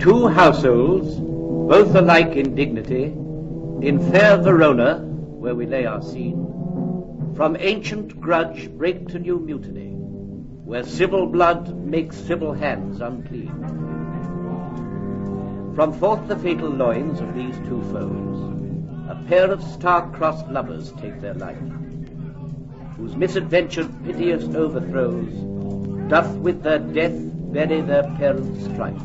Two households, both alike in dignity, in fair Verona, where we lay our scene, from ancient grudge break to new mutiny, where civil blood makes civil hands unclean. From forth the fatal loins of these two foes, a pair of star-crossed lovers take their life, whose misadventured piteous overthrows doth with their death bury their parents' strife.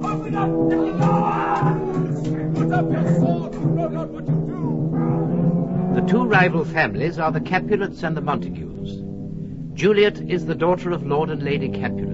Open up the doors! Put up your sword, you know not what you do! The two rival families are the Capulets and the Montagues. Juliet is the daughter of Lord and Lady Capulet.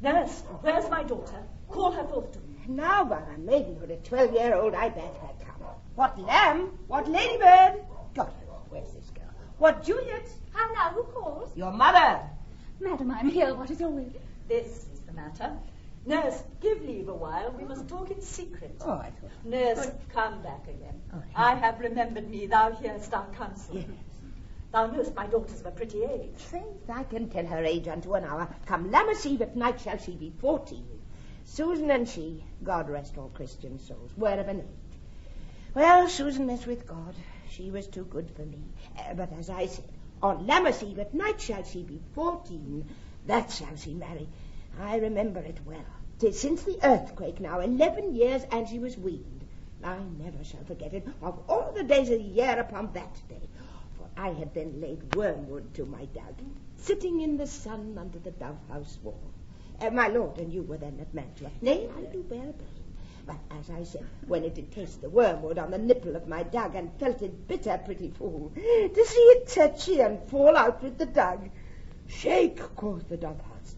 Nurse, where's my daughter? Call her forth to me. Now, by my maidenhood, a 12-year-old, I bet her come. What lamb? What ladybird? God, where's this girl? What Juliet? How now, who calls? Your mother. Madam, I'm here. What is your will? This is the matter. Nurse, give leave a while. We must talk in secret. Oh, I thought... Nurse, come back again. Oh, yes. I have remembered me. Thou hearest our counsel. Yes. Thou knowest my daughter's of a pretty age. Faith, I can tell her age unto an hour. Come Lammas Eve at night shall she be 14. Susan and she, God rest all Christian souls, were of an age. Well, Susan is with God. She was too good for me. But as I said, on Lammas Eve at night shall she be 14. That shall she marry. I remember it well. 'Tis since the earthquake now, 11 years, and she was weaned. I never shall forget it, of all the days of the year upon that day. I had then laid wormwood to my dug, sitting in the sun under the dove-house wall. My lord and you were then at Mantua. Nay, I do bear blame. But as I said, when it did taste the wormwood on the nipple of my dug, and felt it bitter, pretty fool, to see it tetchy and fall out with the dug. Shake, quoth the dove-house.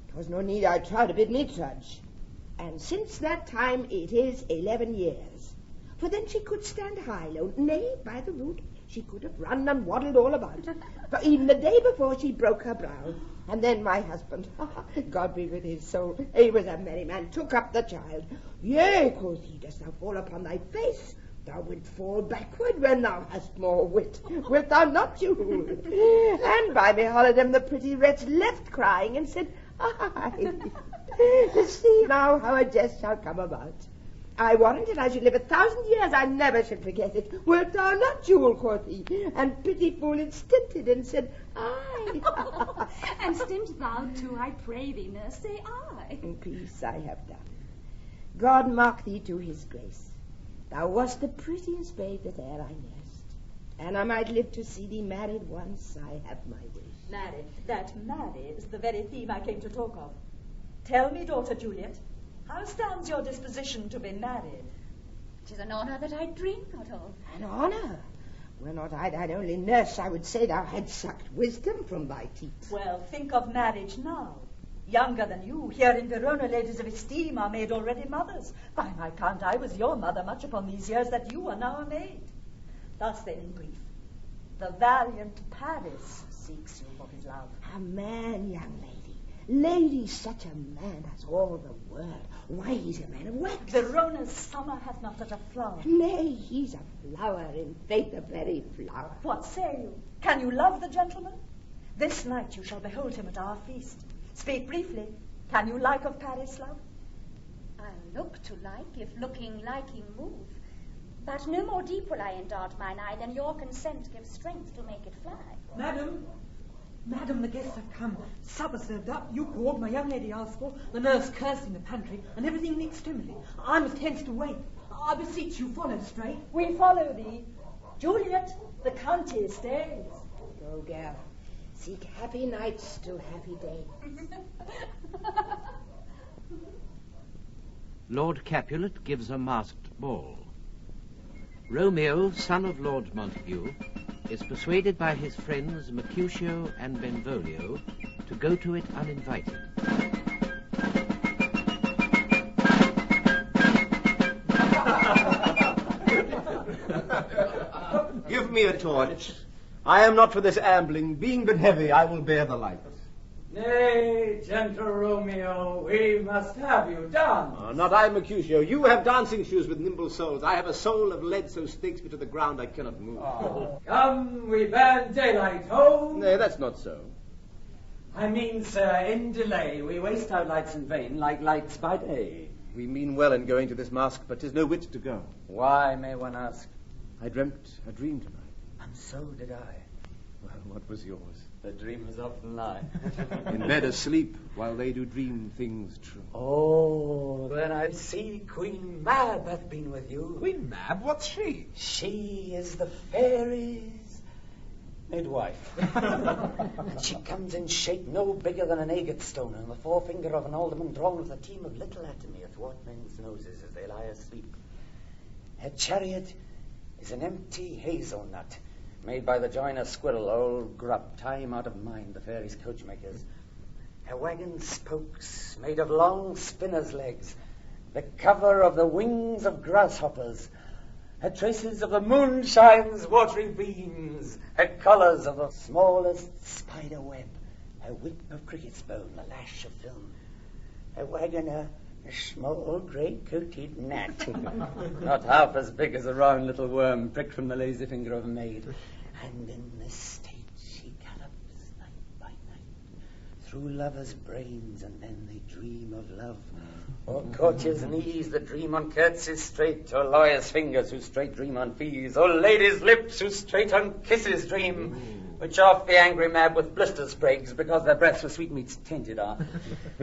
'Twas no need I try to bid me trudge. And since that time it is 11 years. For then she could stand high low, nay, by the root, she could have run and waddled all about. For even the day before she broke her brow. And then my husband, God be with his soul, he was a merry man, took up the child. Yea, quoth he, dost thou fall upon thy face? Thou wilt fall backward when thou hast more wit. Wilt thou not, you? And by me holiday the pretty wretch left crying and said, Ay, see now how a jest shall come about. I warrant it I should live 1,000 years, I never should forget it. Wilt thou not, Jewel, quoth he, and pretty fool it stinted and said, Aye. And stint thou too, I pray thee, nurse, say aye. In peace I have done. God mark thee to his grace. Thou wast the prettiest babe that e'er I nursed, and I might live to see thee married once, I have my wish. Married? That marry is the very theme I came to talk of. Tell me, daughter Juliet, how stands your disposition to be married? 'Tis an honour that I dream not of. An honour? Were not I thine only nurse, I would say thou had sucked wisdom from thy teeth. Well, think of marriage now. Younger than you, here in Verona, ladies of esteem are made already mothers. By my count, I was your mother much upon these years that you are now a maid. Thus then, in brief, the valiant Paris seeks you for his love. A man, young lady. Lady, such a man has all the world. Why, he's a man of wax. Verona's summer hath not such a flower. Nay, he's a flower, in faith, a very flower. What say you? Can you love the gentleman? This night you shall behold him at our feast. Speak briefly. Can you like of Paris, love? I'll look to like, if looking liking move. But no more deep will I endart mine eye than your consent gives strength to make it fly. Madam, the guests have come. Supper served up. You called, my young lady asked for, the nurse cursed in the pantry, and everything in extremity. I must hence to wait. I beseech you, follow straight. We follow thee. Juliet, the county stays. Go, girl. Seek happy nights to happy days. Lord Capulet gives a masked ball. Romeo, son of Lord Montague, is persuaded by his friends Mercutio and Benvolio to go to it uninvited. Give me a torch. I am not for this ambling. Being but heavy, I will bear the light. Nay, gentle Romeo, we must have you dance. Oh, not I, Mercutio. You have dancing shoes with nimble soles. I have a soul of lead so stakes me to the ground I cannot move. Oh, come, we ban daylight home. Nay, that's not so. I mean, sir, in delay, we waste our lights in vain like lights by day. We mean well in going to this masque, but 'tis no wit to go. Why, may one ask? I dreamt a dream tonight. And so did I. Well, what was yours? The dreamers often lie. In bed asleep, while they do dream things true. Oh, then I see Queen Mab hath been with you. Queen Mab? What's she? She is the fairies' midwife. And she comes in shape no bigger than an agate stone, and the forefinger of an alderman drawn with a team of little atomy athwart men's noses as they lie asleep. Her chariot is an empty hazelnut, made by the joiner squirrel, old Grubb, time out of mind, the fairies' coachmakers. Her wagon's spokes, made of long spinner's legs, the cover of the wings of grasshoppers, her traces of the moonshine's watery beams, her colours of the smallest spider web, her whip of cricket's bone, the lash of film, her wagon a small grey-coated gnat, not half as big as a round little worm pricked from the lazy finger of a maid. And in this state she gallops night by night through lovers' brains, and then they dream of love. Or courtiers' knees that dream on curtsies straight, or lawyers' fingers who straight dream on fees, or ladies' lips who straight on kisses dream, which off the angry Mab with blisters breaks, because their breaths with sweetmeats tainted are.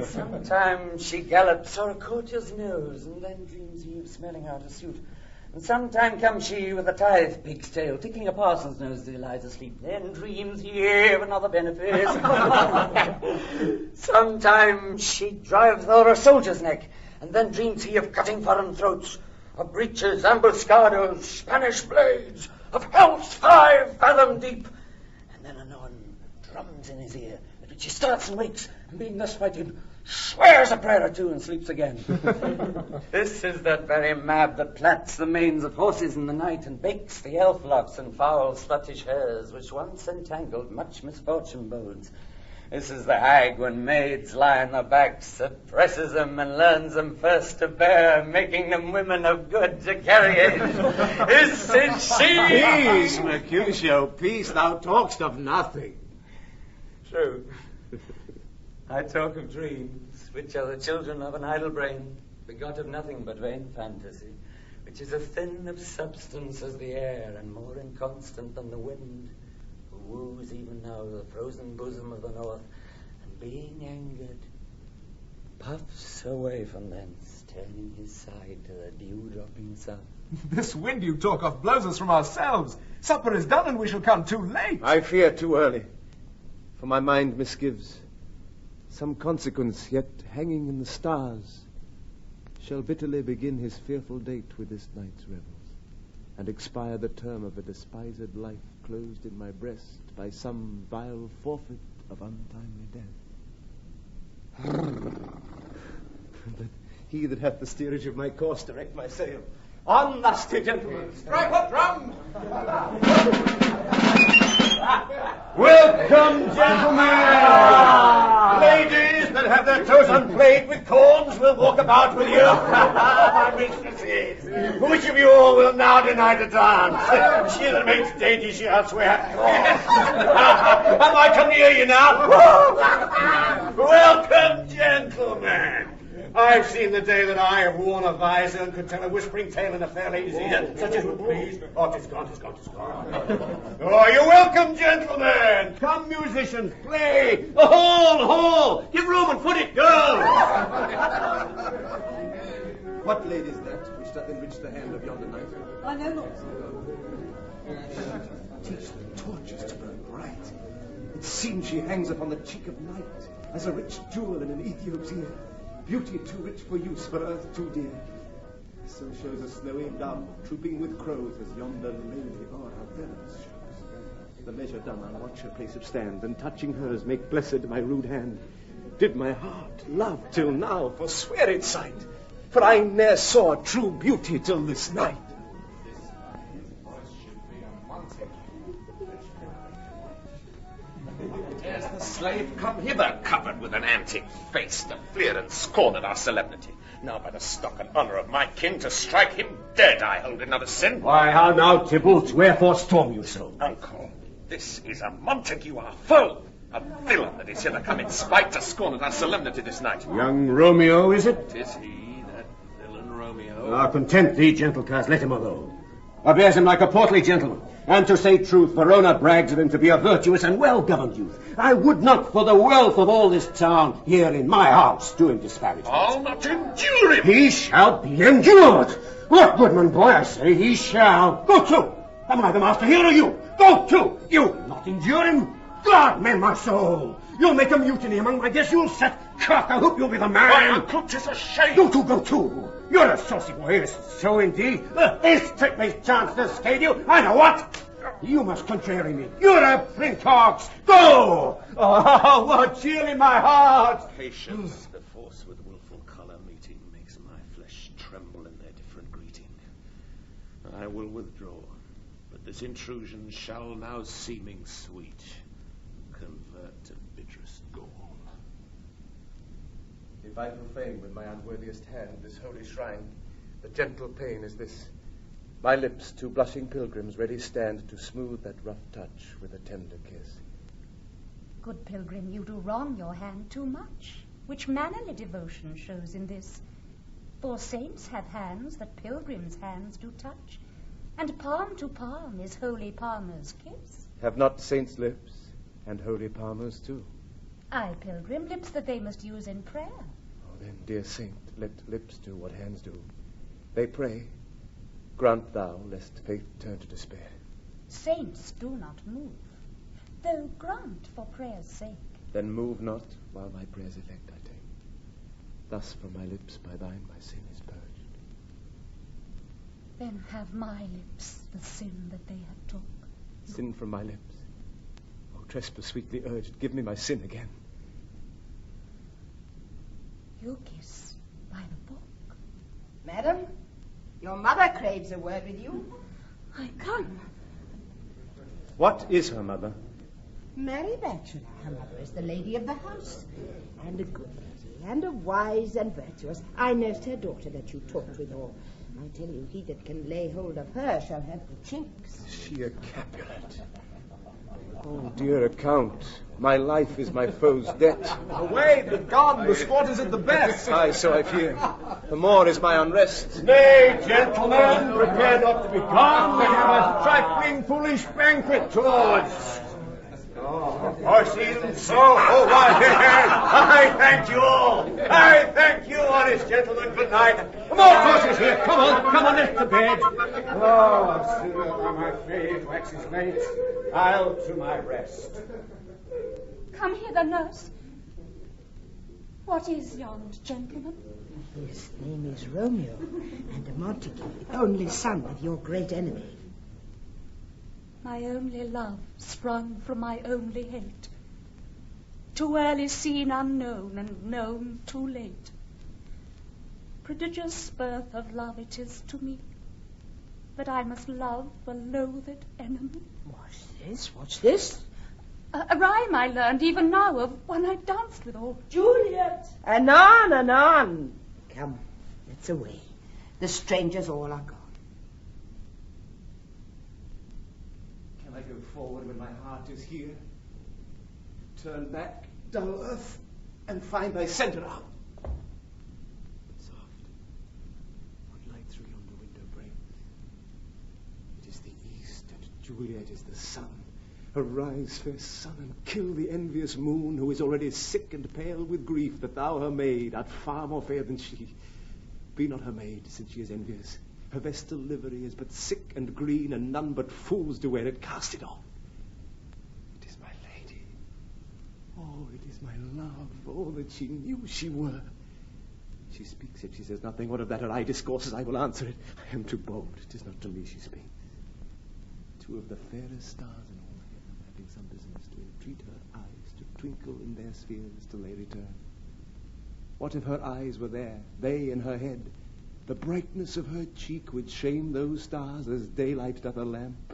Sometimes she gallops o'er a courtier's nose, and then dreams he of smelling out a suit. And sometime comes she with a tithe pig's tail, tickling a parson's nose as he lies asleep. Then dreams he of another benefice. Sometimes she drives o'er a soldier's neck, and then dreams he of cutting foreign throats, of breaches, ambuscados, Spanish blades, of hells 5 fathom deep. And then anon drums in his ear, at which he starts and wakes, and being thus frightened, swears a prayer or two and sleeps again. This is that very Mab that plats the manes of horses in the night, and bakes the elf locks and foul sluttish hairs, which once entangled much misfortune bodes. This is the hag when maids lie on their backs, that presses them and learns them first to bear, making them women of good to carry it. This is she! Peace, Mercutio, peace, thou talk'st of nothing. True. I talk of dreams, which are the children of an idle brain, begot of nothing but vain fantasy, which is as thin of substance as the air, and more inconstant than the wind, who woos even now the frozen bosom of the north, and being angered, puffs away from thence, turning his side to the dew-dropping south. This wind you talk of blows us from ourselves. Supper is done, and we shall come too late. I fear too early, for my mind misgives. Some consequence yet hanging in the stars shall bitterly begin his fearful date with this night's revels, and expire the term of a despised life closed in my breast by some vile forfeit of untimely death. Let he that hath the steerage of my course direct my sail. On, lusty gentlemen! Strike up drum! Welcome, gentlemen! Ladies that have their toes unplayed with corns will walk about with you. My mistresses, which of you all will now deny to dance? She that makes dainty shall swear corns. Am I come near you now? Welcome, gentlemen. I've seen the day that I have worn a visor and could tell a whispering tale in a fair lady's ear, such as would please. Oh, 'tis gone, 'tis gone, 'tis gone. Oh, you're welcome, gentlemen. Come, musicians, play. The hall. Give room and foot it, girls. What lady is that which doth enrich the hand of yonder knight? I know not. Teach the torches to burn bright. It seems she hangs upon the cheek of night as a rich jewel in an Ethiop's ear. Beauty too rich for use, for earth too dear. So shows a snowy dove, trooping with crows, as yonder lady o'er her billows shows. The measure done, I'll watch her place of stand, and touching hers, make blessed my rude hand. Did my heart love till now forswear its sight, for I ne'er saw true beauty till this night. There's the slave, come hither, covered with an antic face, to fleer and scorn at our solemnity. Now by the stock and honour of my kin, to strike him dead I hold another sin. Why, how now, Tybalt, wherefore storm you so? Uncle, this is a Montague, our foe, a villain that is hither come in spite to scorn at our solemnity this night. Young Romeo, is it? 'Tis he, that villain Romeo. Content thee, gentle coz, let him alone. Or bears him like a portly gentleman. And to say truth, Verona brags of him to be a virtuous and well-governed youth. I would not for the wealth of all this town here in my house do him disparagement. I'll not endure him. He shall be endured. Look, goodman boy, I say, he shall. Go to. Am I the master here or you? Go to. You not endure him? God, man, my soul. You'll make a mutiny among my guests. You'll set cock. I hope you'll be the man. Why, Uncle, 'tis a shame. Go to. You're a saucy boy, yes, so indeed. This trick may chance to scale you. I know what. You must contrary me. You're a flintox. Go! Oh, what cheer in my heart! Patience, the force with wilful colour meeting makes my flesh tremble in their different greeting. I will withdraw, but this intrusion shall now seeming sweet convert to bitterest gall. If I profane with my unworthiest hand this holy shrine, the gentle pain is this. My lips, two blushing pilgrims, ready stand to smooth that rough touch with a tender kiss. Good pilgrim, you do wrong your hand too much, which mannerly devotion shows in this. For saints have hands that pilgrims' hands do touch, and palm to palm is holy palmer's kiss. Have not saints lips, and holy palmers too? Aye, pilgrim, lips that they must use in prayer. Oh, then, dear saint, let lips do what hands do. They pray. Grant thou, lest faith turn to despair. Saints do not move, though grant for prayer's sake. Then move not, while my prayer's effect I take. Thus from my lips by thine my sin is purged. Then have my lips the sin that they have took. Sin from my lips. O trespass sweetly urged, give me my sin again. You kiss by the book. Madam, your mother craves a word with you. I come. What is her mother? Mary Bachelor. Her mother is the lady of the house, and a good lady, and a wise and virtuous. I nursed her daughter that you talked with all. I tell you, he that can lay hold of her shall have the chinks. Is she a Capulet? Oh, dear account, my life is my foe's debt. Away, be gone, the sport is at the best. Aye, so I fear. The more is my unrest. Nay, gentlemen, prepare not to be gone. We have a trifling, foolish banquet towards. Horse even so. Oh, why, I thank you all. I thank you, honest gentlemen. Good night. More horses here. Come on, lift to bed. Oh, sooner by my faith waxes late, I'll to my rest. Come hither, nurse. What is yond gentleman? His name is Romeo, and a Montague, only son of your great enemy. My only love sprung from my only hate, too early seen unknown and known too late. Prodigious birth of love it is to me, that I must love a loathed enemy. What's this? A rhyme I learned even now of one I danced with all. Juliet! Anon. Come, let's away. The strangers all are gone. Can I go forward when my heart is here? Turn back, dull earth, and find thy centre out. Soft, what light through yonder window breaks? It is the east, and Juliet is the sun. Arise, fair sun, and kill the envious moon, who is already sick and pale with grief that thou, her maid, art far more fair than she. Be not her maid, since she is envious. Her vestal livery is but sick and green, and none but fools do wear it. Cast it off. It is my lady. Oh, it is my love. Oh, that she knew she were. She speaks it, she says nothing. What of that? Her eye discourses, I will answer it. I am too bold. 'Tis not to me she speaks. Two of the fairest stars in all heaven, having some business to entreat her eyes to twinkle in their spheres till they return. What if her eyes were there, they in her head? The brightness of her cheek would shame those stars as daylight doth a lamp.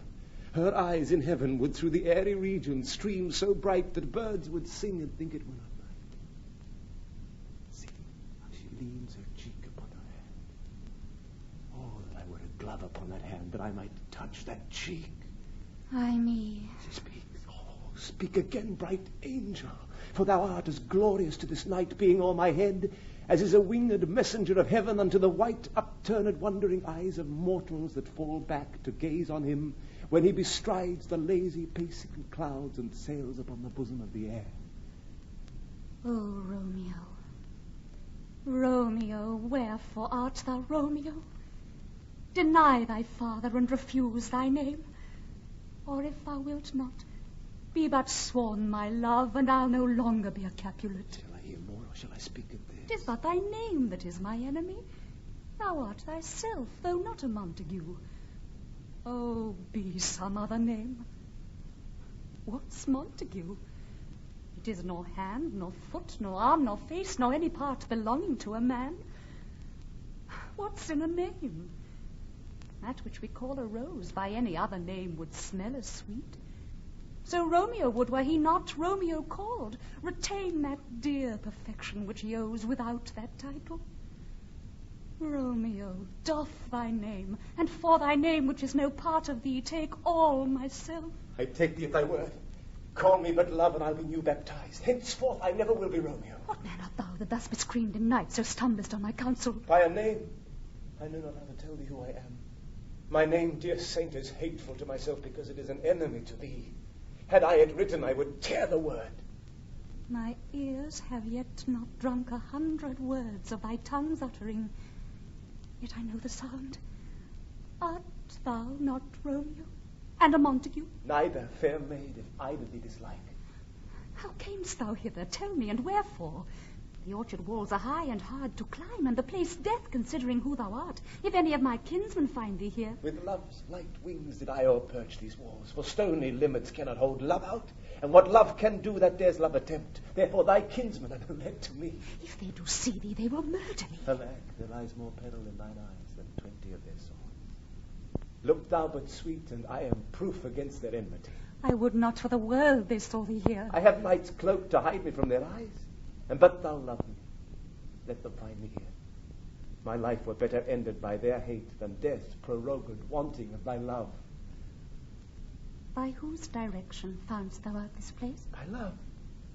Her eyes in heaven would through the airy region stream so bright that birds would sing and think it were not night. See how she leans her cheek upon her hand. Oh, that I were a glove upon that hand, that I might touch that cheek. Ay me. She speaks. Oh, speak again, bright angel, for thou art as glorious to this night, being o'er my head, as is a winged messenger of heaven unto the white upturned wondering eyes of mortals that fall back to gaze on him when he bestrides the lazy pacing clouds and sails upon the bosom of the air. Oh, Romeo, Romeo, wherefore art thou Romeo? Deny thy father and refuse thy name, or if thou wilt not, be but sworn my love, and I'll no longer be a Capulet. Shall I hear more, or shall I speak of this? 'Tis but thy name that is my enemy. Thou art thyself, though not a Montague. Oh, be some other name. What's Montague? It is nor hand, nor foot, nor arm, nor face, nor any part belonging to a man. What's in a name? That which we call a rose by any other name would smell as sweet. So Romeo would, were he not Romeo called, retain that dear perfection which he owes without that title. Romeo, doff thy name, and for thy name, which is no part of thee, take all myself. I take thee at thy word. Call me but love, and I'll be new baptized. Henceforth I never will be Romeo. What man art thou that thus bescreamed in night, so stumblest on my counsel? By a name. I know not how to tell thee who I am. My name, dear saint, is hateful to myself because it is an enemy to thee. Had I it written, I would tear the word. My ears have yet not drunk 100 words of thy tongue's uttering, yet I know the sound. Art thou not Romeo, and a Montague? Neither, fair maid, if either thee dislike. How camest thou hither? Tell me, and wherefore? The orchard walls are high and hard to climb, and the place death, considering who thou art, if any of my kinsmen find thee here. With love's light wings did I o'erperch these walls, for stony limits cannot hold love out, and what love can do, that dares love attempt. Therefore thy kinsmen are no lead to me. If they do see thee, they will murder me. Alack, there lies more peril in thine eyes than 20 of their swords. Look thou but sweet, and I am proof against their enmity. I would not for the world they saw thee here. I have night's cloak to hide me from their eyes. And but thou love me, let them find me here. My life were better ended by their hate than death prorogued, wanting of thy love. By whose direction foundst thou out this place? By love,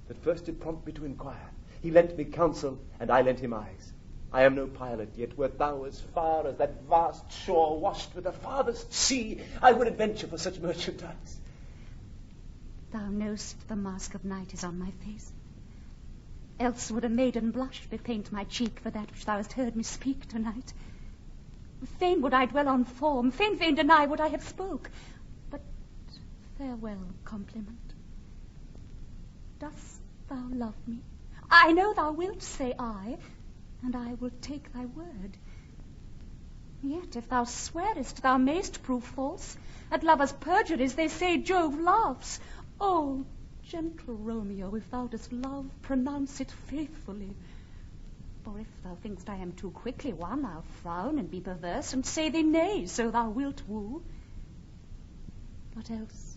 that first did prompt me to inquire. He lent me counsel, and I lent him eyes. I am no pilot, yet wert thou as far as that vast shore washed with the farthest sea, I would adventure for such merchandise. Thou know'st the mask of night is on my face. Else would a maiden blush bepaint my cheek for that which thou hast heard me speak tonight. Fain would I dwell on form, fain deny what I have spoke. But farewell, compliment. Dost thou love me? I know thou wilt say aye, and I will take thy word. Yet if thou swearest, thou mayst prove false. At lovers' perjuries they say Jove laughs. Oh, gentle Romeo, if thou dost love, pronounce it faithfully. For if thou think'st I am too quickly won, I'll frown and be perverse, and say thee nay, so thou wilt woo. But else,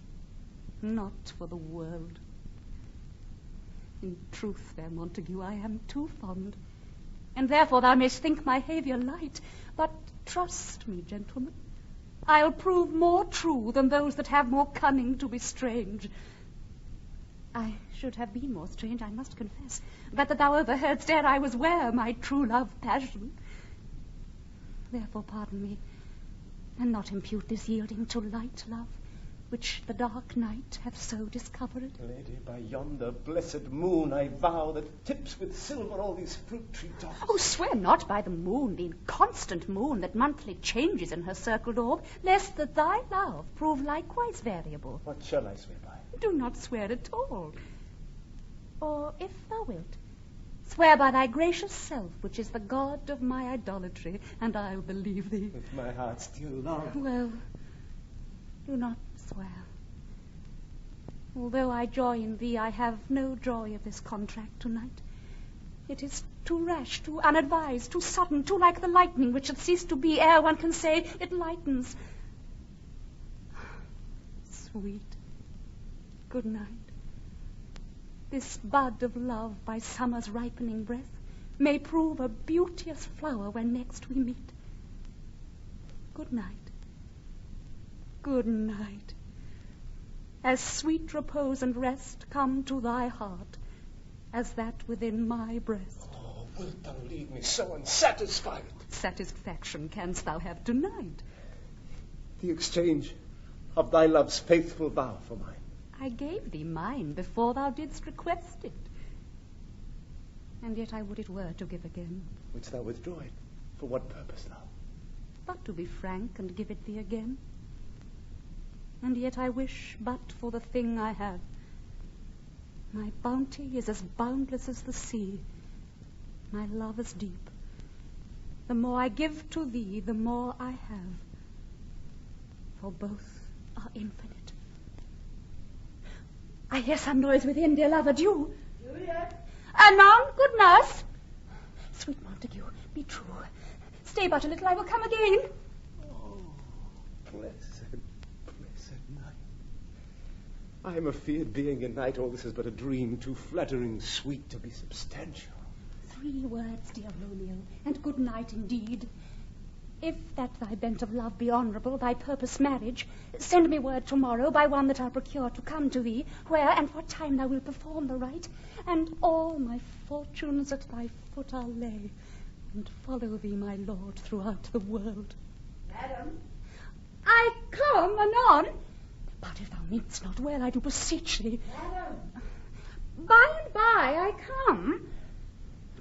not for the world. In truth, fair Montague, I am too fond, and therefore thou mayst think my haviour light. But trust me, gentlemen, I'll prove more true than those that have more cunning to be strange. I should have been more strange, I must confess, but that thou overheardst ere I was ware my true love passion. Therefore pardon me, and not impute this yielding to light love, which the dark night hath so discovered. Lady, by yonder blessed moon I vow that tips with silver all these fruit tree tops. Oh, swear not by the moon, the inconstant moon that monthly changes in her circled orb, lest that thy love prove likewise variable. What shall I swear by? Do not swear at all. Or, if thou wilt, swear by thy gracious self, which is the god of my idolatry, and I'll believe thee. If my heart still love. Well, do not swear. Although I joy in thee, I have no joy of this contract tonight. It is too rash, too unadvised, too sudden, too like the lightning which should cease to be ere one can say it lightens. sweet. Good night. This bud of love by summer's ripening breath may prove a beauteous flower when next we meet. Good night. Good night. As sweet repose and rest come to thy heart as that within my breast. Oh, wilt thou leave me so unsatisfied? Satisfaction canst thou have tonight. The exchange of thy love's faithful vow for mine. I gave thee mine before thou didst request it. And yet I would it were to give again. Wouldst thou withdraw it? For what purpose, thou? But to be frank and give it thee again. And yet I wish but for the thing I have. My bounty is as boundless as the sea, my love as deep. The more I give to thee, the more I have. For both are infinite. I hear some noise within, dear love, adieu. Juliet? Anon, good nurse. Sweet Montague, be true. Stay but a little, I will come again. Oh, blessed night. I am a feared being in night. All this is but a dream, too flattering sweet to be substantial. 3 words, dear Romeo, and good night indeed. If that thy bent of love be honourable, thy purpose marriage, send me word tomorrow by one that I'll procure to come to thee, where and what time thou wilt perform the rite, and all my fortunes at thy foot I'll lay, and follow thee, my lord, throughout the world. Madam? I come anon. But if thou mean'st not well, I do beseech thee. Madam? By and by I come.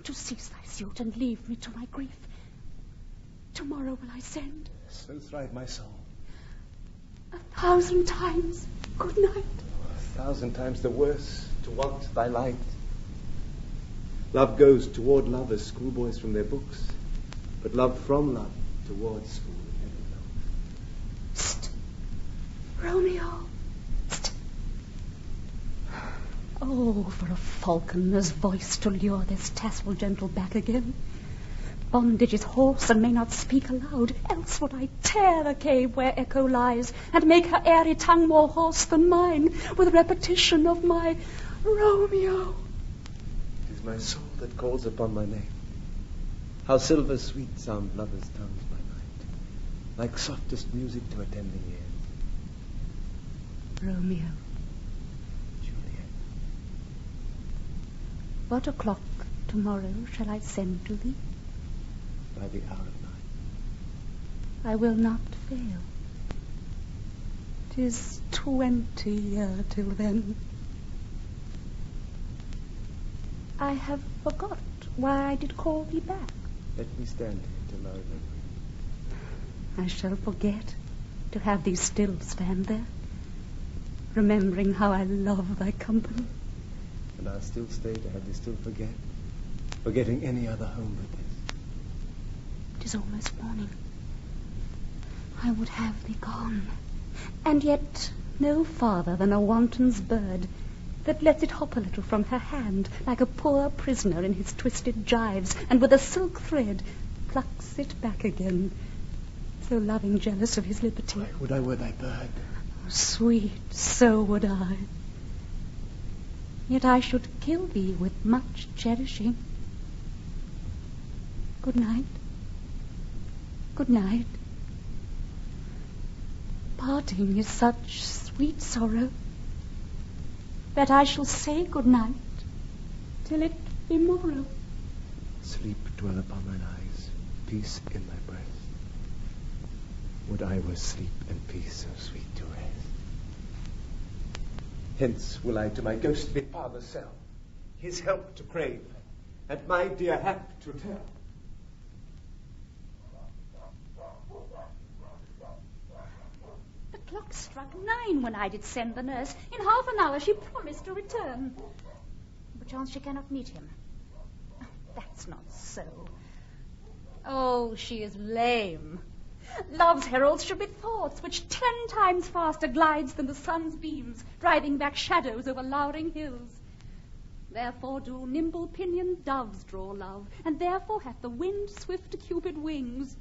To cease thy suit and leave me to my grief. Tomorrow will I send. So thrive my soul. 1,000 times good night. 1,000 times the worse to want thy light. Love goes toward love as schoolboys from their books, but love from love towards school never knows. Psst! Romeo! Psst! Oh, for a falconer's voice to lure this tassel gentle back again. Bondage is hoarse and may not speak aloud, else would I tear the cave where echo lies, and make her airy tongue more hoarse than mine, with repetition of my Romeo. It is my soul that calls upon my name. How silver sweet sound lovers' tongues by night, like softest music to attending ears. Romeo. Juliet. What o'clock tomorrow shall I send to thee? By the hour of 9. I will not fail. 'Tis 20 year till then. I have forgot why I did call thee back. Let me stand here till thou remember. I shall forget to have thee still stand there, remembering how I love thy company. And I'll still stay to have thee still forget, forgetting any other home but this. 'Tis almost morning. I would have thee gone, and yet no farther than a wanton's bird that lets it hop a little from her hand, like a poor prisoner in his twisted gyves, and with a silk thread plucks it back again, so loving jealous of his liberty. Why would I were thy bird? Oh, sweet, so would I. Yet I should kill thee with much cherishing. Good night. Good night. Parting is such sweet sorrow that I shall say good night till it be morrow. Sleep dwell upon thine eyes, peace in thy breast. Would I were sleep and peace so sweet to rest. Hence will I to my ghostly father's cell, his help to crave, and my dear hap to tell. The clock struck 9 when I did send the nurse. In half an hour she promised to return. Perchance she cannot meet him. Oh, that's not so. Oh, she is lame. Love's heralds should be thoughts which 10 times faster glides than the sun's beams, driving back shadows over lowering hills. Therefore do nimble-pinioned doves draw love, and therefore hath the wind swift Cupid wings.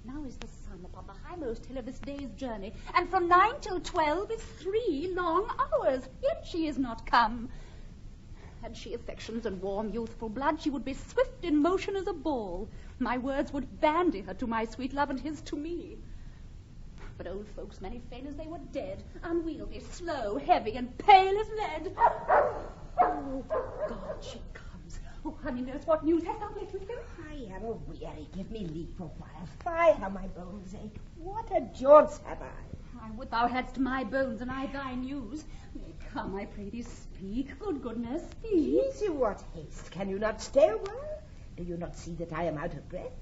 Now is the sun upon the highmost hill of this day's journey, and from 9 till 12 is 3 long hours, yet she is not come. Had she affections and warm youthful blood, she would be swift in motion as a ball. My words would bandy her to my sweet love, and his to me. But old folks, many fain as they were dead, unwieldy, slow, heavy, and pale as lead. Oh, God, she comes. Oh, honey nurse, what news hast thou met with him? I am a-weary. Give me leave for a while. Fie, how my bones ache. What a jaunts have I. I would thou hadst my bones, and I thy news. Come, I pray thee, speak. Goodness, speak. Jesu, what haste. Can you not stay a while? Do you not see that I am out of breath?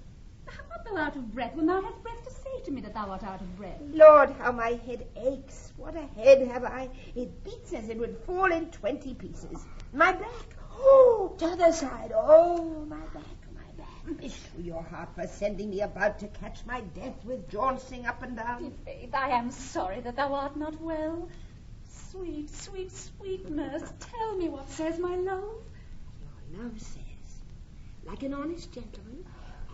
How art thou out of breath when thou hast breath to say to me that thou art out of breath? Lord, how my head aches. What a head have I. It beats as it would fall in 20 pieces. My back. Oh, t'other side. Oh, my back. Issue your heart for sending me about to catch my death with jauncing up and down. Faith, I am sorry that thou art not well. Sweet, sweet, sweet nurse, tell me what says my love. Your love says, like an honest gentleman,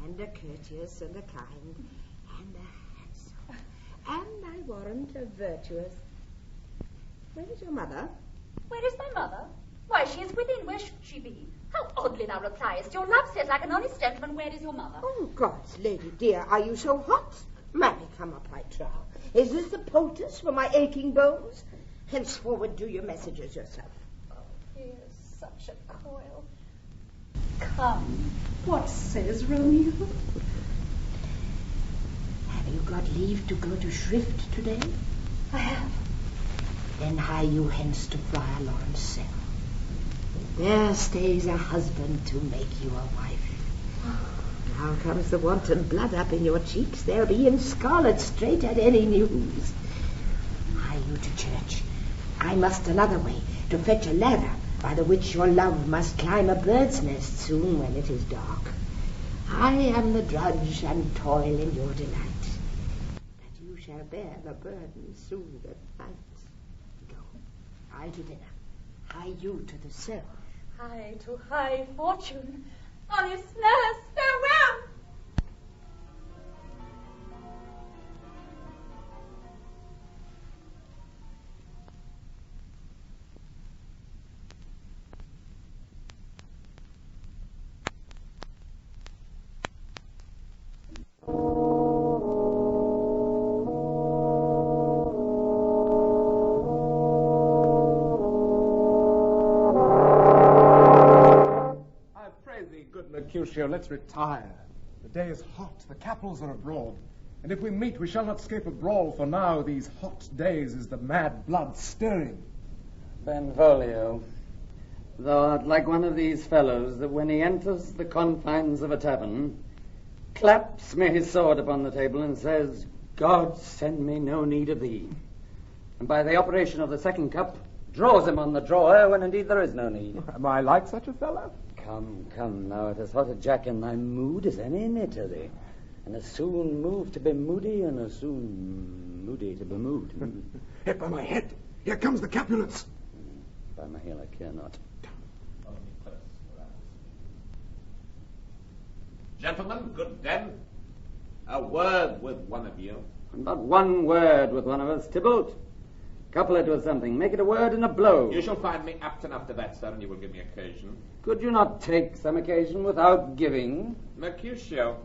and a courteous and a kind, and a handsome, and I warrant a virtuous. Where is your mother? Where is thy mother? Why, she is within. Where should she be? How oddly thou repliest. Your love says, like an honest gentleman, where is your mother? Oh, God's lady dear, are you so hot? Marry, come up, I trow. Is this the poultice for my aching bones? Henceforward do your messages yourself. Oh, here's such a coil. Come, what says Romeo? Have you got leave to go to shrift today? I have. Then hie you hence to Friar Lawrence's cell. There stays a husband to make you a wife. Now comes the wanton blood up in your cheeks. They'll be in scarlet straight at any news. Hie you to church. I must another way, to fetch a ladder by the which your love must climb a bird's nest soon when it is dark. I am the drudge and toil in your delight, but you shall bear the burden soon at night. Go, I to dinner. Hie you to the cell. Hie to high fortune. Honest nurse, farewell! Mercutio, let's retire. The day is hot, the capitals are abroad, and if we meet, we shall not escape a brawl, for now, these hot days, is the mad blood stirring. Benvolio, thou art like one of these fellows that when he enters the confines of a tavern, claps me his sword upon the table and says, God send me no need of thee. And by the operation of the second cup, draws him on the drawer when indeed there is no need. Am I like such a fellow? Come, now it is hot a jack in thy mood as any in Italy, and as soon moved to be moody, and as soon moody to be moved. Hit by my head, here comes the Capulets. By my heel I care not. Gentlemen, good den, a word with one of you. Not one word with one of us, Tybalt. Couple it with something. Make it a word and a blow. You shall find me apt enough to that, sir, and you will give me occasion. Could you not take some occasion without giving? Mercutio,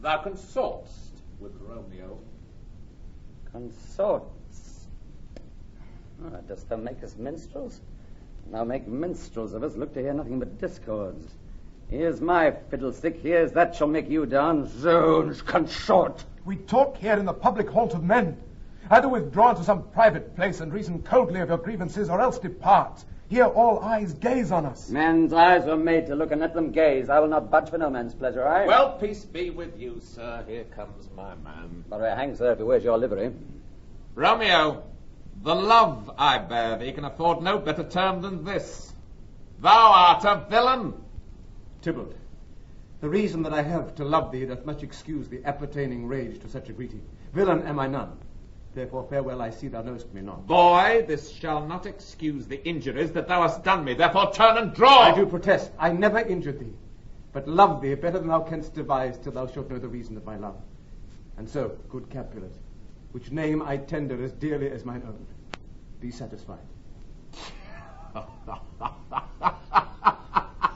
thou consortst with Romeo. Consorts? Oh, dost thou make us minstrels? Thou make minstrels of us, look to hear nothing but discords. Here's my fiddlestick, here's that shall make you dance. Zounds, consort! We talk here in the public haunt of men. Either withdraw to some private place and reason coldly of your grievances, or else depart. Here all eyes gaze on us. Men's eyes were made to look, and let them gaze. I will not budge for no man's pleasure, I... Well, peace be with you, sir. Here comes my man. But I hang, sir, if he wears your livery. Romeo, the love I bear thee can afford no better term than this. Thou art a villain. Tybalt, the reason that I have to love thee doth much excuse the appertaining rage to such a greeting. Villain am I none. Therefore, farewell, I see thou knowest me not. Boy, this shall not excuse the injuries that thou hast done me. Therefore, turn and draw. I do protest. I never injured thee, but love thee better than thou canst devise till thou shalt know the reason of my love. And so, good Capulet, which name I tender as dearly as mine own, be satisfied.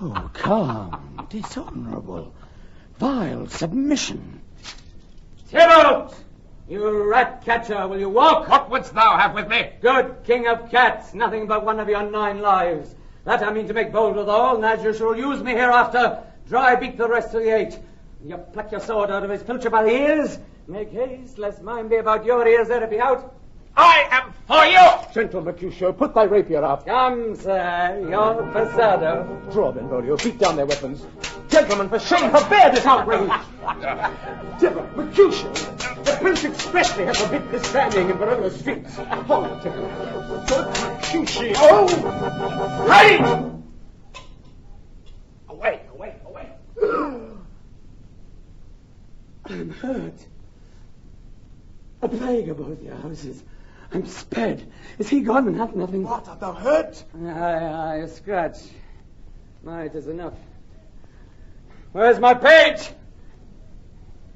Oh, come, dishonorable, vile submission. Tybalt! You rat catcher, will you walk? What wouldst thou have with me? Good king of cats, nothing but one of your 9 lives. That I mean to make bold withal, and as you shall use me hereafter, dry beat the rest of the 8. You pluck your sword out of his pilcher by the ears. Make haste, lest mine be about your ears ere it be out. I am for you! Gentle Mercutio, put thy rapier up. Come, sir, your passado. Draw, Benvolio, beat down their weapons. Gentlemen, for shame, forbear this outrage! Tybalt, Mercutio, the prince expressly has forbid this standing in Verona streets. Hold, Tybalt. Good Mercutio! Oh! Right! Away, away, away! I'm hurt. A plague about your houses. I'm sped. Is he gone and hath nothing? What, art thou hurt? Aye, a scratch. Might is enough. Where's my page?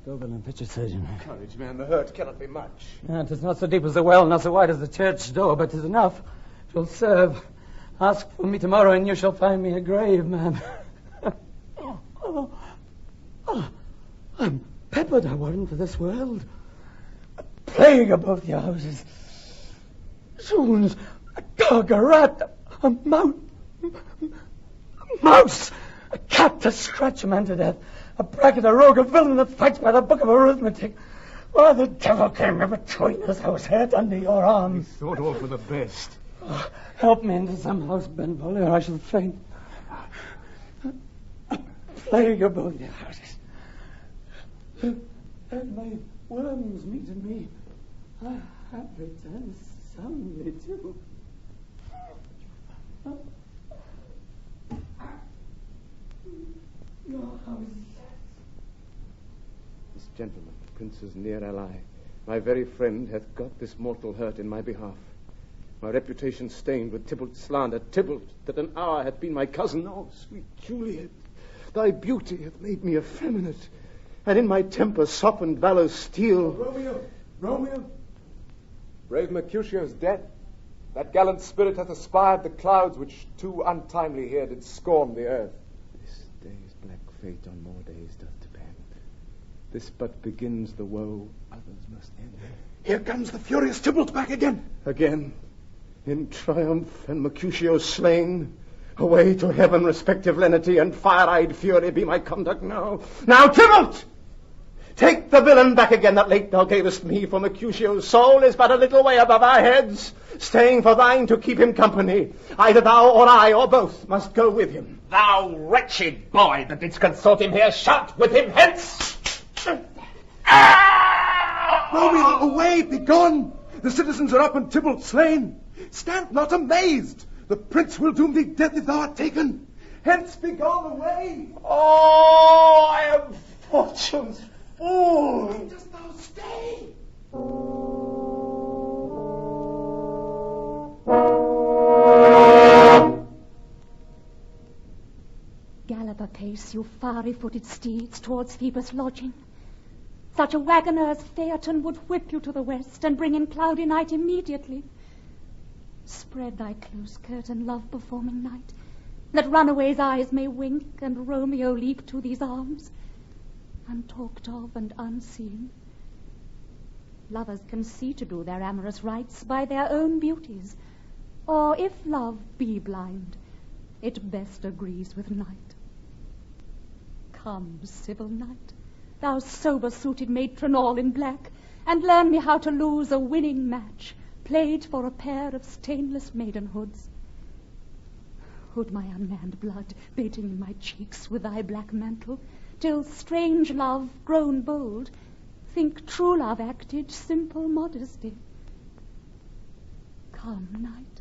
Go, Bill, and fetch a surgeon. Courage, man, the hurt cannot be much. It is not so deep as the well, not so wide as the church door, but 'tis enough. 'Twill serve. Ask for me tomorrow, and you shall find me a grave, man. I'm peppered, I warrant, for this world. A plague about your houses. Zoons, a dog, a rat, a mouse, a cat to scratch a man to death, a bracket, a rogue, a villain that fights by the book of arithmetic. Why the devil came in between us? I was hurt under your arms. Thought all for the best. Oh, help me into some house, Benvolio, or I shall faint. A plague about your houses. And my worms meeting me. I have returned soundly too. Your house. This gentleman, the prince's near ally, my very friend, hath got this mortal hurt in my behalf. My reputation stained with Tybalt's slander, Tybalt, that an hour hath been my cousin. Oh, sweet Juliet, thy beauty hath made me effeminate, and in my temper softened valor's steel. Romeo! Brave Mercutio's dead. That gallant spirit hath aspired the clouds which too untimely here did scorn the earth. This day's black fate on more days doth depend. This but begins the woe, others must end. Here comes the furious Tybalt back again. Again, in triumph, and Mercutio slain. Away to heaven, respective lenity and fire-eyed fury be my conduct now. Now, Tybalt! Take the villain back again that late thou gavest me, for Mercutio's soul is but a little way above our heads, staying for thine to keep him company. Either thou or I, or both, must go with him. Thou wretched boy that didst consort him here, shout with him hence! Romeo, away, begone! The citizens are up and Tybalt slain. Stand not amazed. The prince will doom thee death if thou art taken. Hence, begone away. Oh, I am fortune's fool. Why dost thou stay? Gallop apace, you fiery-footed steeds, towards Phoebus' lodging. Such a wagoner as Phaeton would whip you to the west and bring in cloudy night immediately. Spread thy close curtain, love-performing night, that runaways' eyes may wink and Romeo leap to these arms, untalked of and unseen. Lovers can see to do their amorous rites by their own beauties, or if love be blind, it best agrees with night. Come, civil night, thou sober-suited matron all in black, and learn me how to lose a winning match, played for a pair of stainless maidenhoods. Hood my unmanned blood, bating in my cheeks with thy black mantle, till strange love, grown bold, think true love acted simple modesty. Come, night.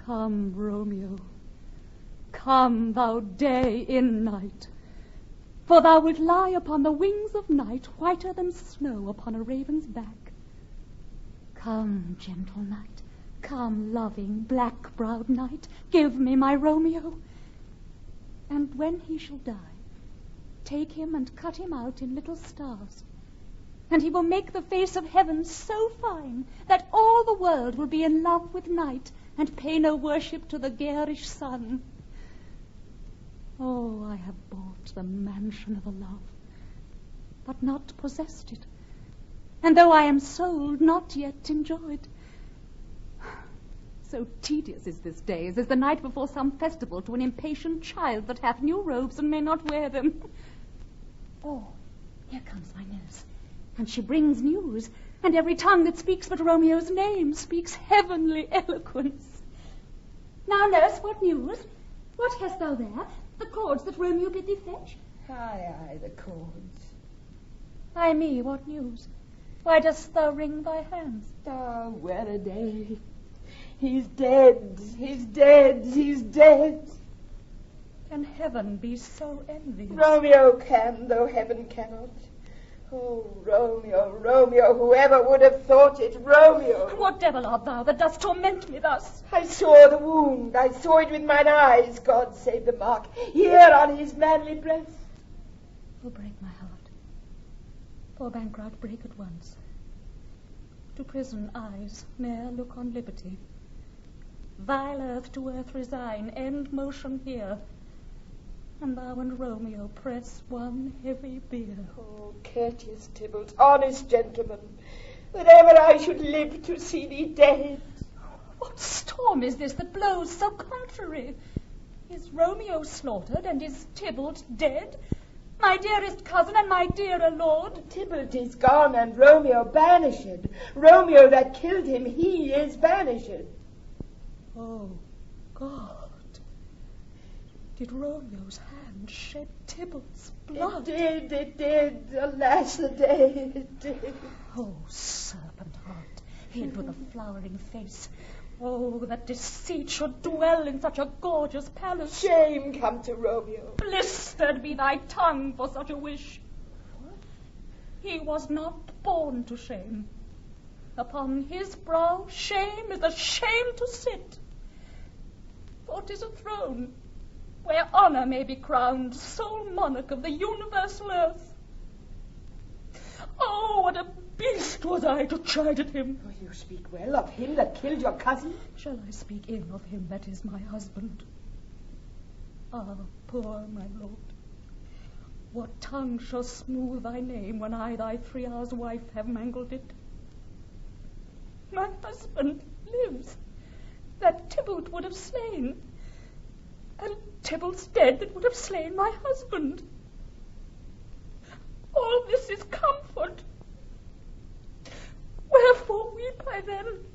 Come, Romeo. Come, thou day in night. For thou wilt lie upon the wings of night, whiter than snow upon a raven's back. Come, gentle night. Come, loving, black-browed night. Give me my Romeo. And when he shall die, take him and cut him out in little stars, and he will make the face of heaven so fine that all the world will be in love with night and pay no worship to the garish sun. Oh, I have bought the mansion of a love, but not possessed it, and though I am sold, not yet enjoyed. So tedious is this day, as is the night before some festival to an impatient child that hath new robes and may not wear them. Oh, here comes my nurse, and she brings news, and every tongue that speaks but Romeo's name speaks heavenly eloquence. Now, nurse, what news? What hast thou there? The cords that Romeo bid thee fetch? Aye, the cords. Ay me, what news? Why dost thou wring thy hands? Oh, well a day. He's dead, he's dead, he's dead. Can heaven be so envious? Romeo can, though heaven cannot. Oh, Romeo, Romeo, whoever would have thought it, Romeo. What devil art thou that dost torment me thus? I saw the wound, I saw it with mine eyes, God save the mark, here on his manly breast. Oh, break my heart. Poor bankrupt, break at once. To prison eyes ne'er look on liberty. Vile earth to earth resign, end motion here, and thou and Romeo press one heavy bier. Oh, courteous Tybalt, honest gentleman, that ever I should live to see thee dead. What storm is this that blows so contrary? Is Romeo slaughtered, and is Tybalt dead? My dearest cousin and my dearer lord. Tybalt is gone, and Romeo banished. Romeo that killed him, he is banished. Oh, God. Did Romeo's hand shed Tybalt's blood? It did, alas the day, it did. Oh, serpent heart, hid with a flowering face. Oh, that deceit should dwell in such a gorgeous palace. Shame come to Romeo. Blistered be thy tongue for such a wish. He was not born to shame. Upon his brow shame is a shame to sit. For 'tis a throne where honor may be crowned, sole monarch of the universal earth. Oh, what a beast was I to chide at him! Oh, you speak well of him that killed your cousin? Shall I speak ill of him that is my husband? Ah, poor my lord, what tongue shall smooth thy name when I, thy 3 hours wife, have mangled it? My husband lives, that Tybalt would have slain, and Tybalt's dead that would have slain my husband. All this is comfort. Wherefore weep I then?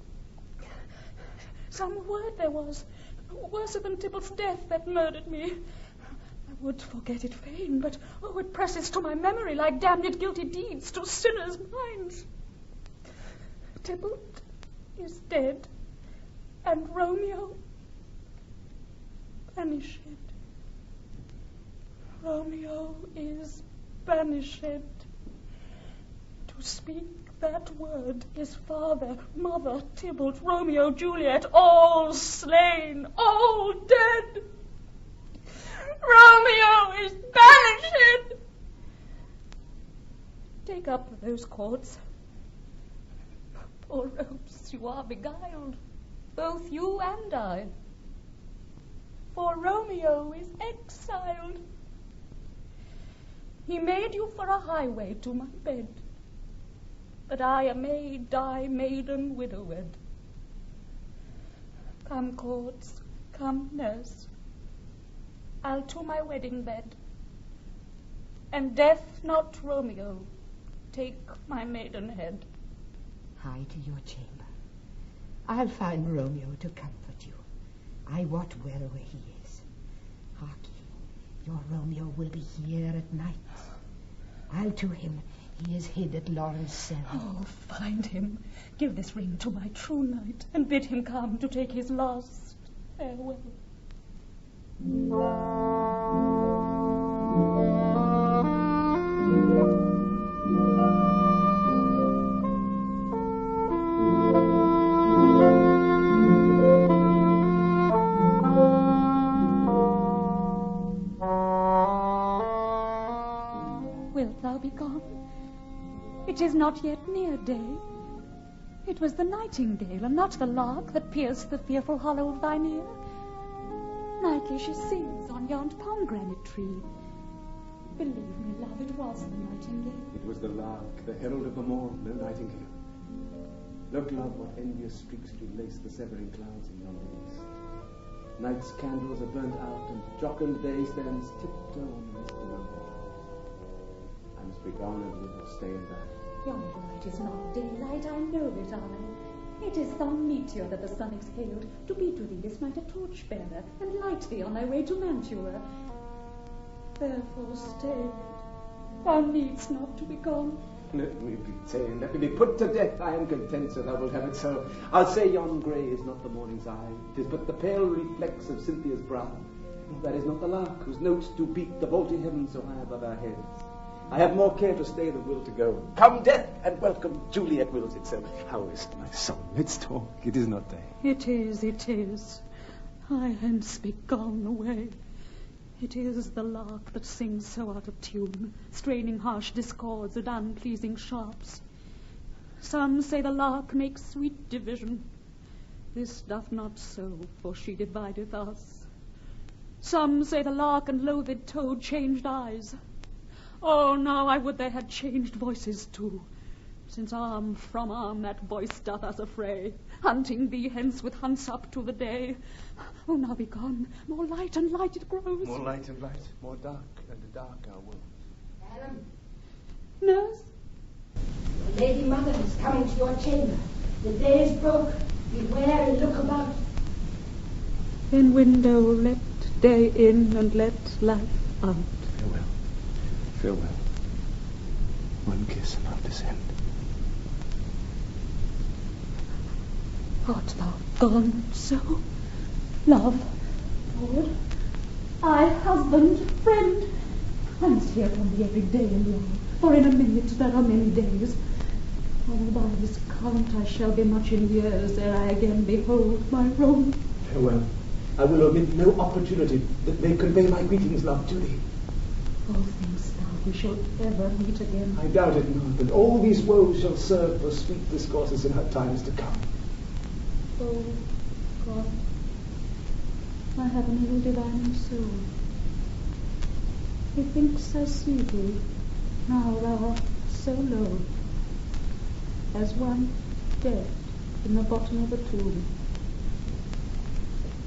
Some word there was, worser than Tybalt's death, that murdered me. I would forget it fain, but oh, it presses to my memory like damned guilty deeds to sinners' minds. Tybalt is dead, and Romeo banished. Romeo is banished. To speak that word is father, mother, Tybalt, Romeo, Juliet, all slain, all dead. Romeo is banished. Take up those cords. Poor ropes, you are beguiled, both you and I. For Romeo is exiled. He made you for a highway to my bed, that I a maid die maiden widowed. Come, cords, come, nurse, I'll to my wedding bed, and death, not Romeo, take my maidenhead. Hie to your chamber. I'll find Romeo to comfort you. I wot well where he is. Hark ye, your Romeo will be here at night. I'll to him. He is hid at Lawrence cell. Oh, find him. Give this ring to my true knight, and bid him come to take his last farewell. Wilt thou be gone? It is not yet near day. It was the nightingale, and not the lark, that pierced the fearful hollow of thine ear. Nightly she sings on yond pomegranate tree. Believe me, love, it was the nightingale. It was the lark, the herald of the morn, no nightingale. Look, love, what envious streaks do lace the severing clouds in yonder east. Night's candles are burnt out, and jocund day stands tiptoe on the misty mountain. I must be gone and live or stay and die. Yonder light is not daylight, I know it, I. It is some meteor that the sun exhaled, to be to thee this night a torch-bearer, and light thee on thy way to Mantua. Therefore stay. Thou needst not to be gone. Let me be ta'en, let me be put to death. I am content, so thou wilt have it so. I'll say yon grey is not the morning's eye, 'tis but the pale reflex of Cynthia's brow. That is not the lark, whose notes do beat the vaulty heavens so high above our heads. I have more care to stay than will to go. Come death, and welcome Juliet wills it so. How is it, my son? Let's talk. It is not day. It is. I hence be gone away. It is the lark that sings so out of tune, straining harsh discords and unpleasing sharps. Some say the lark makes sweet division. This doth not so, for she divideth us. Some say the lark and loathed toad changed eyes. Oh, now I would they had changed voices too, since arm from arm that voice doth us affray, hunting thee hence with hunts up to the day. Oh, now be gone. More light and light it grows. More light and light, more dark and dark our world. Madam, Nurse? the Lady Mother is coming to your chamber. The day is broke. Beware and look about. In window let day in and let light out. Farewell. Farewell. One kiss and I'll descend. Art thou gone so? Love, Lord, I, husband, friend, I must hear from thee every day and long, for in a minute there are many days. Oh, by this count I shall be much in years ere I again behold my Rome. Farewell. I will omit no opportunity that may convey my greetings, love, to thee. Oh, thinkst thou we shall ever meet again? I doubt it not, and all these woes shall serve for sweet discourses in her times to come. Oh, God, my heavenly divining soul, methinks I see thee, now thou art so low, as one dead in the bottom of a tomb.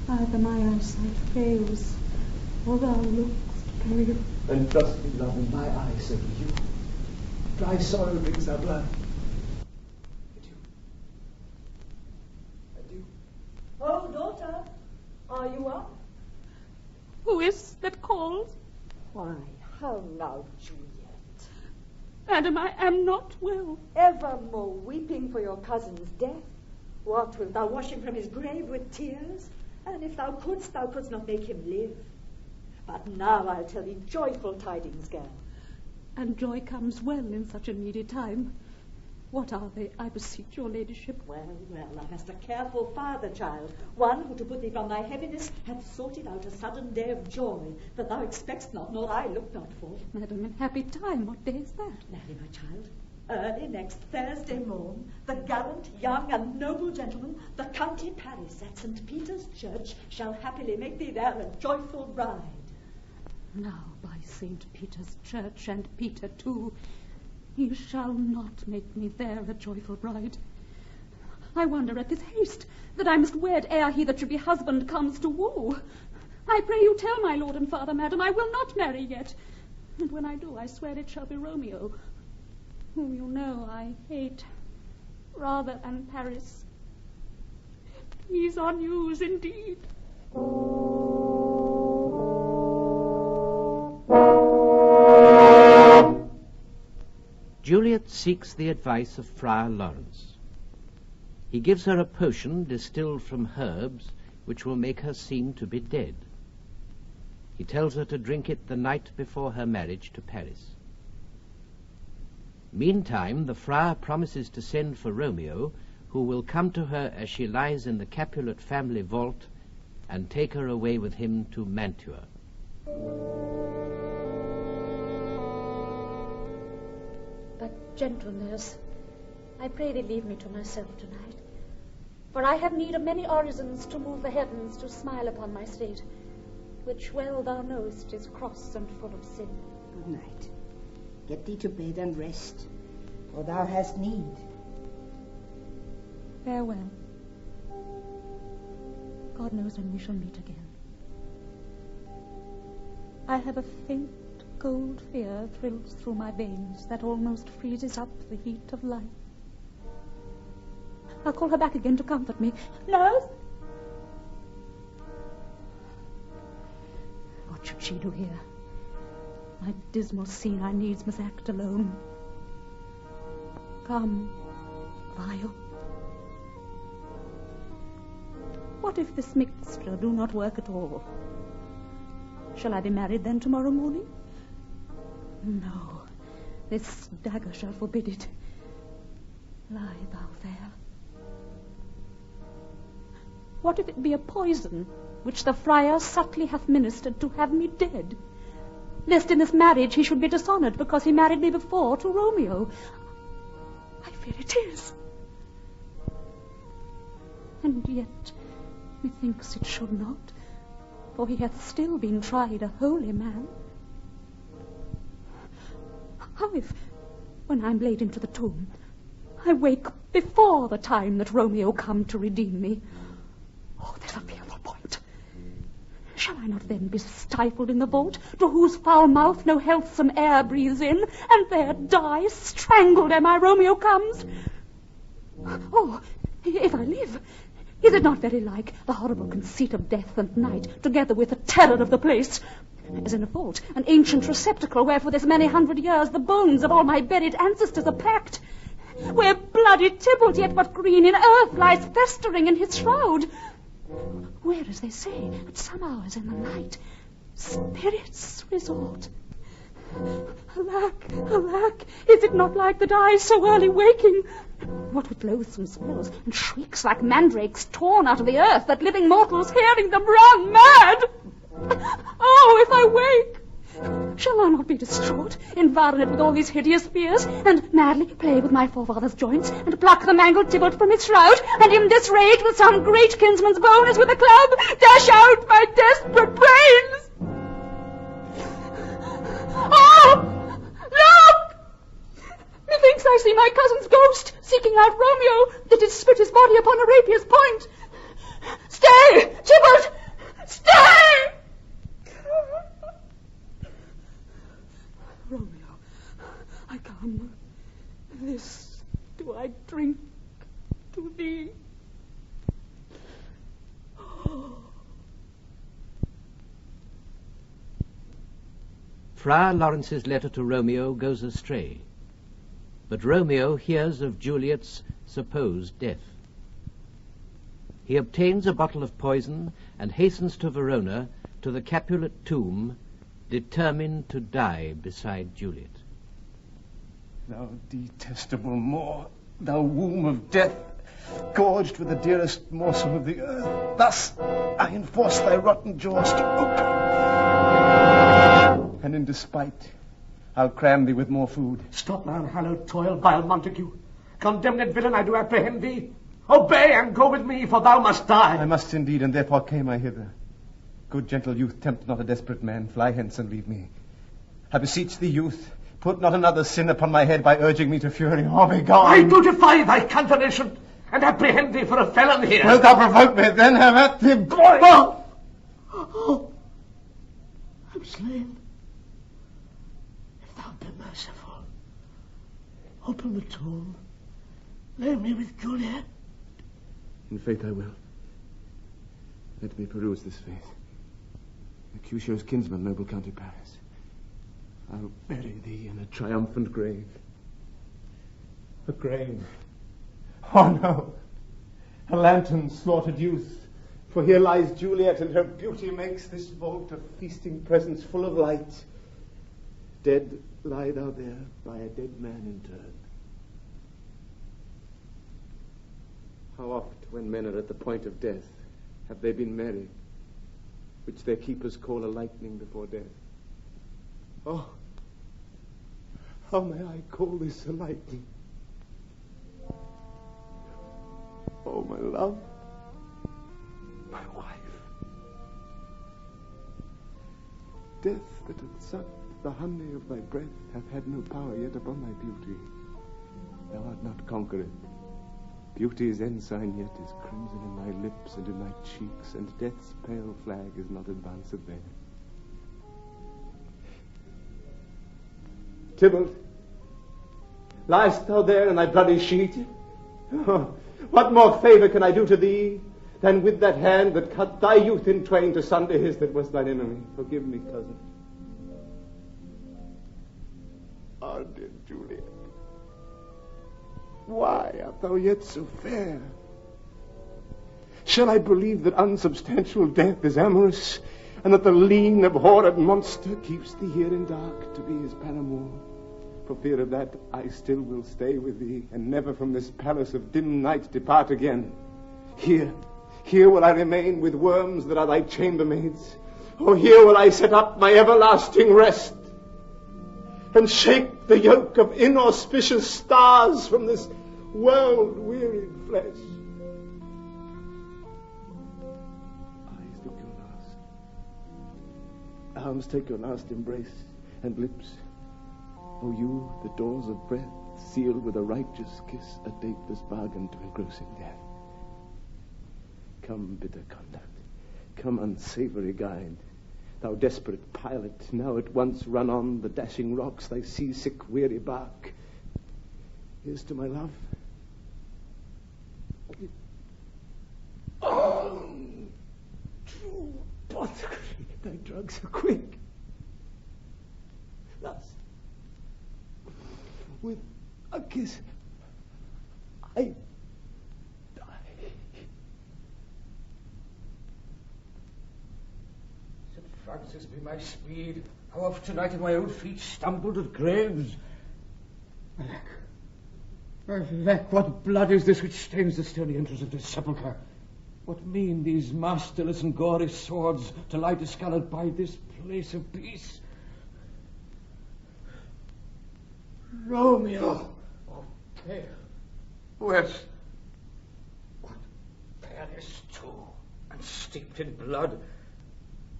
Either my eyesight fails, or thou look'st pale. And trust me, love, in my eyes, so do you. Dry sorrow drinks our blood. Oh, daughter, are you up? Who is that calls? Why, how now, Juliet? Madam, I am not well. Evermore weeping for your cousin's death. What, wilt thou wash him from his grave with tears? And if thou couldst not make him live. But now I'll tell thee joyful tidings, girl. And joy comes well in such a needy time. What are they, I beseech your ladyship? Well, thou hast a careful father, child, one who to put thee from thy heaviness hath sorted out a sudden day of joy that thou expectst not, nor I look not for. Madam, in happy time, what day is that? Marry, my child, early next Thursday morn, the gallant, young, and noble gentleman, the county Paris at St. Peter's Church, shall happily make thee there a joyful bride. Now, by St. Peter's Church, and Peter too, he shall not make me there a joyful bride. I wonder at this haste, that I must wed ere he that should be husband comes to woo. I pray you tell my lord and father, madam, I will not marry yet. And when I do, I swear it shall be Romeo, whom you know I hate rather than Paris. He's on news indeed. Juliet seeks the advice of Friar Lawrence. He gives her a potion distilled from herbs which will make her seem to be dead. He tells her to drink it the night before her marriage to Paris. Meantime, the friar promises to send for Romeo, who will come to her as she lies in the Capulet family vault and take her away with him to Mantua. But Gentle nurse, I pray thee leave me to myself tonight, for I have need of many orisons to move the heavens to smile upon my state, which well thou knowest is cross and full of sin. Good night. Get thee to bed and rest, for thou hast need. Farewell. God knows when we shall meet again. I have a faint, cold fear thrills through my veins that almost freezes up the heat of life. I'll call her back again to comfort me. Nurse! What should she do here? My dismal scene I needs must act alone. Come, vile. What if this mixture do not work at all? Shall I be married then tomorrow morning? No, this dagger shall forbid it. Lie thou there. What if it be a poison which the friar subtly hath ministered to have me dead, lest in this marriage he should be dishonoured because he married me before to Romeo? I fear it is. And yet methinks it should not, for he hath still been tried a holy man. How if, when I am laid into the tomb, I wake before the time that Romeo come to redeem me? Oh, there's a fearful point. Shall I not then be stifled in the vault, to whose foul mouth no healthsome air breathes in, and there die, strangled ere my Romeo comes? Oh, if I live, is it not very like the horrible conceit of death and night, together with the terror of the place? As in a vault, an ancient receptacle, where for this many 100 years the bones of all my buried ancestors are packed, where bloody Tybalt, yet but green in earth, lies festering in his shroud, where, as they say, at some hours in the night, spirits resort. Alack, alack, is it not like that I, so early waking, what with loathsome smells and shrieks like mandrakes torn out of the earth, that living mortals, hearing them, run mad? Oh, if I wake, shall I not be distraught, environed with all these hideous fears, and madly play with my forefather's joints, and pluck the mangled Tybalt from his shroud, and in this rage with some great kinsman's bone as with a club, dash out my desperate brains? Oh! Look! Methinks I see my cousin's ghost seeking out Romeo, that did split his body upon a rapier's point. Stay, Tybalt! Stay! Romeo, I come. This do I drink to thee. Friar Lawrence's letter to Romeo goes astray, but Romeo hears of Juliet's supposed death. He obtains a bottle of poison and hastens to Verona, to the Capulet tomb, determined to die beside Juliet. Thou detestable Moor, thou womb of death, gorged with the dearest morsel of the earth, thus I enforce thy rotten jaws to open. And in despite, I'll cram thee with more food. Stop my unhallowed toil, vile Montague. Condemned villain, I do apprehend thee. Obey and go with me, for thou must die. I must indeed, and therefore came I hither. Good gentle youth, tempt not a desperate man. Fly hence and leave me. I beseech thee, youth, put not another sin upon my head by urging me to fury. Oh, be gone. I do defy thy conjuration, and apprehend thee for a felon here. Wilt thou provoke me? Then have at thee, boy. Oh, I'm slain. If thou be merciful, open the tomb, lay me with Juliet. In faith I will. Let me peruse this face. Mercutio's kinsman, noble County Paris. I'll bury thee in a triumphant grave. A grave. Oh no! A lantern slaughtered youth. For here lies Juliet, and her beauty makes this vault a feasting presence full of light. Dead lie thou there by a dead man interred. How oft, when men are at the point of death, have they been merry, which their keepers call a lightning before death? Oh, How may I call this a life? Oh, my love, my wife. Death that hath sucked the honey of thy breath hath had no power yet upon thy beauty. Thou art not conquered. Beauty's ensign yet is crimson in thy lips and in thy cheeks, and death's pale flag is not advanced there. Tybalt, liest thou there in thy bloody sheet? Oh, what more favour can I do to thee than with that hand that cut thy youth in twain to sunder his that was thine enemy? Forgive me, cousin. Ah, dear Juliet, why art thou yet so fair? Shall I believe that unsubstantial death is amorous, and that the lean, abhorred monster keeps thee here in dark to be his paramour? For fear of that, I still will stay with thee, and never from this palace of dim night depart again. Here will I remain with worms that are thy chambermaids. Oh, here will I set up my everlasting rest, and shake the yoke of inauspicious stars from this world-wearied flesh. Eyes look your last. Arms take your last embrace, and lips, O you, the doors of breath, seal with a righteous kiss a dateless bargain to engrossing death. Come, bitter conduct. Come, unsavory guide. Thou desperate pilot, now at once run on the dashing rocks thy seasick weary bark. Here's to my love. Oh, true apothecary, thy drugs are quick. Thus, with a kiss, I die. St. Francis be my speed. How oft tonight have my old feet stumbled at graves. Alack, what blood is this which stains the stony entrance of this sepulchre? What mean these masterless and gory swords to lie discoloured by this place of peace? Romeo! Oh, pale. Worse. What fairness, too, and steeped in blood.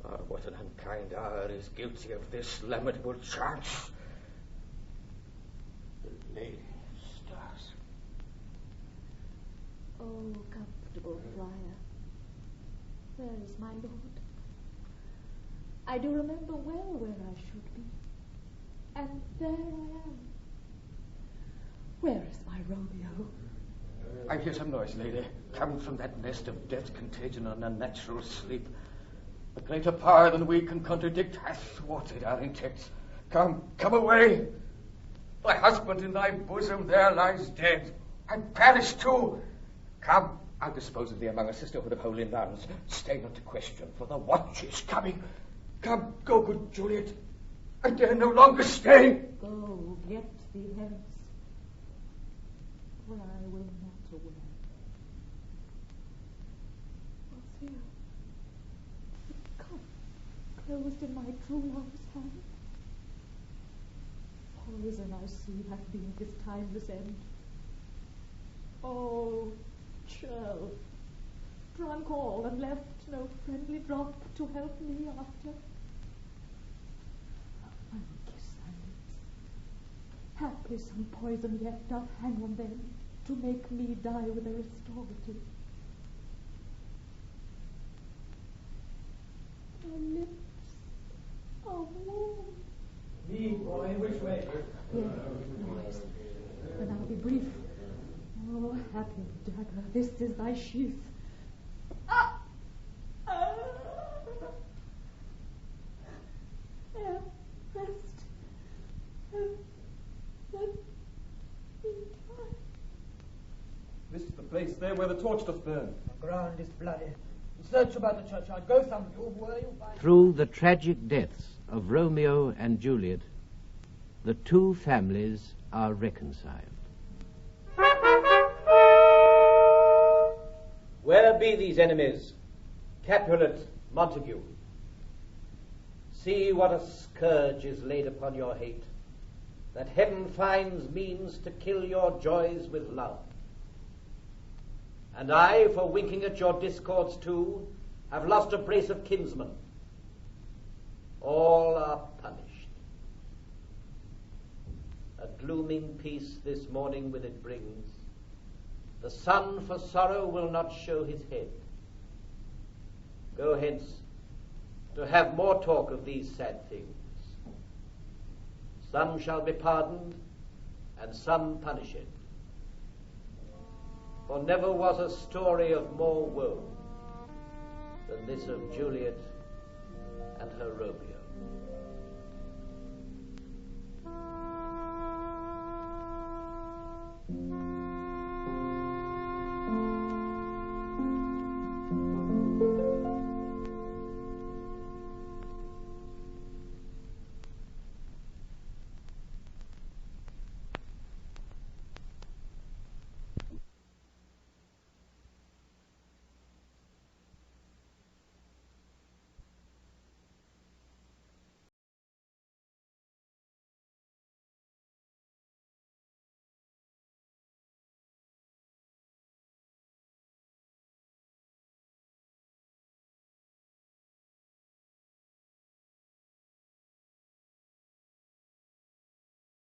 Ah, what an unkind hour is guilty of this lamentable chance. The Lady of Stars. Oh, comfortable Friar, where is my lord? I do remember well where I should be, and there I am. Where is my Romeo? I hear some noise, lady, come from that nest of death contagion and unnatural sleep. A greater power than we can contradict hath thwarted our intents. Come away. Thy husband in thy bosom there lies dead. I perish too. Come, I'll dispose of thee among a sisterhood of holy nuns. Stay not to question, for the watch is coming. Come, go, good Juliet. I dare no longer stay. Go, get thee hence, for I will not away. What's here? The cup closed in my true love's hand. Poison I see hath been his timeless end. Oh, churl, drunk all and left no friendly drop to help me after. Kiss thy lips. Haply some poison yet doth hang on them to make me die with a restorative. Thy lips are warm. Me, boy, which way? Yes, noise. Then I'll be brief. Oh, happy dagger, this is thy sheath. Ah! There, rest. Let me die. This is the place there where the torch doth burn. The ground is bloody. Search about the churchyard. Go, some of you, where you find... Through the tragic deaths of Romeo and Juliet, the two families are reconciled. Where be these enemies? Capulet, Montague. See what a scourge is laid upon your hate. that heaven finds means to kill your joys with love. And I, for winking at your discords too, have lost a brace of kinsmen. All are punished. A glooming peace this morning with it brings. The sun for sorrow will not show his head. Go hence to have more talk of these sad things. Some shall be pardoned, and some punished. For never was a story of more woe than this of Juliet and her Romeo.